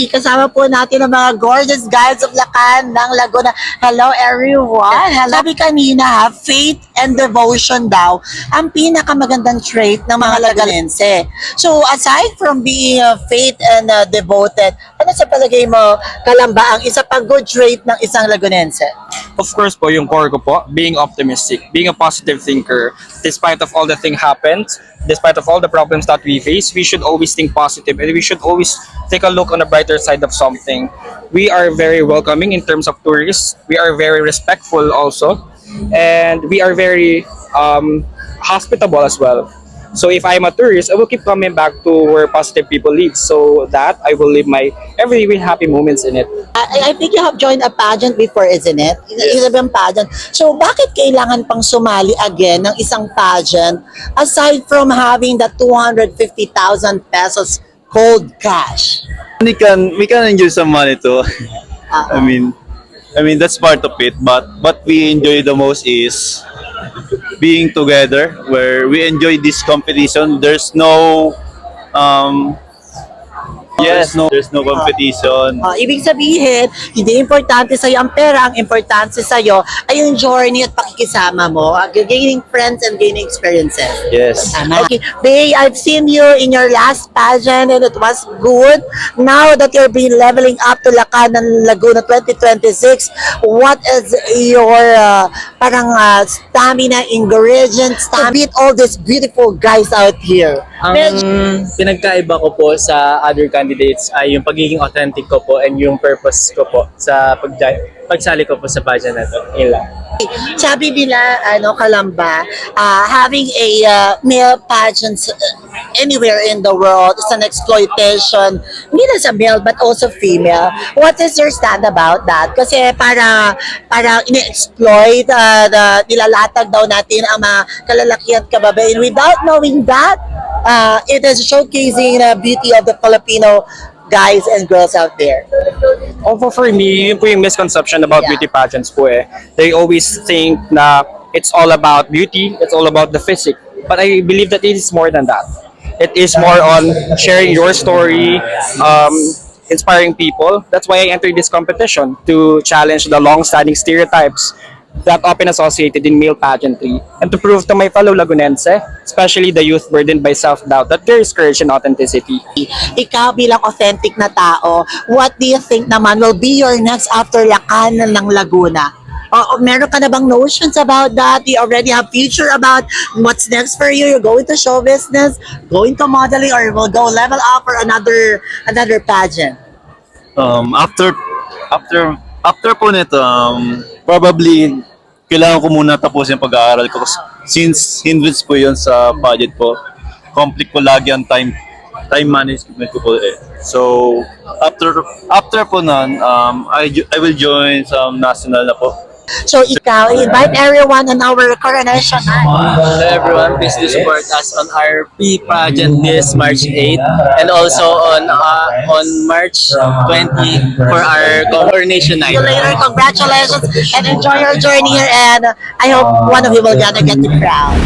Kasama po natin ang mga gorgeous guides of Lacan ng Laguna. Hello everyone! Sabi kanina, faith and devotion daw ang pinakamagandang trait ng mga Lagunense. So aside from being faith and devoted, ano sa palagay mo, Kalamba, ang isa pang good trait ng isang Lagunense? Of course po, yung core ko po, being optimistic, being a positive thinker. Despite of all the thing happens, despite of all the problems that we face, we should always think positive and we should always take a look on the brighter side of something. We are very welcoming in terms of tourists. We are very respectful also. And we are very hospitable as well. So if I'm a tourist, I will keep coming back to where positive people live so that I will live my every day with happy moments in it. I think you have joined a pageant before, isn't it? Yes. Isa bang pageant? So bakit kailangan pang sumali again ng isang pageant aside from having the 250,000 pesos cold cash? We can enjoy some money too. I mean that's part of it. But what we enjoy the most is being together, where we enjoy this competition. There's no there's no competition. Ibig sabihin, hindi importante sa'yo ang pera, ang importante sa'yo ay yung journey at pakikisama mo, gaining friends and gaining experiences. Yes. Tama. Okay, Bay, I've seen you in your last pageant and it was good. Now that you're being leveling up to Lacan ng Laguna 2026, what is your stamina ingredients to beat all these beautiful guys out here? Ang pinagkaiba ko po sa other candidates ay yung pagiging authentic ko po and yung purpose ko po sa pagsali ko po sa pageant na to. Sabi nila, Kalamba, having a male pageant anywhere in the world is an exploitation, hindi lang sa male but also female. What is your stand about that? Kasi para ini-exploit, nilalatag daw natin ang mga kalalakihan at kababayan. Without knowing that, it is showcasing the beauty of the Filipino guys and girls out there. Also for me, yun po yung misconception about beauty pageants po eh. They always think na it's all about beauty, it's all about the physique. But I believe that it is more than that. It is more on sharing your story, inspiring people. That's why I entered this competition, to challenge the long-standing stereotypes that often associated in male pageantry, and to prove to my fellow Lagunense, especially the youth burdened by self-doubt, that there is courage and authenticity. Ikaw bilang authentic na tao, what do you think naman will be your next after Lacan ng Laguna? Meron ka na bang notions about that? You already have future about what's next for you? You're going to show business, going to modeling, or will go level up for another pageant? After po nito, probably kailangan ko muna tapusin yung pag-aaral ko since hindrance po yun sa budget po. Conflict po lagi ang time management ko po eh. So after po nun, I will join some national na po. So ikaw, invite everyone on our coronation night. Hello everyone, please do support us on our P-Pageant this March 8 and also on March 20 for our coronation night. See you later. Congratulations and enjoy your journey here, and I hope one of you will gonna get the crown.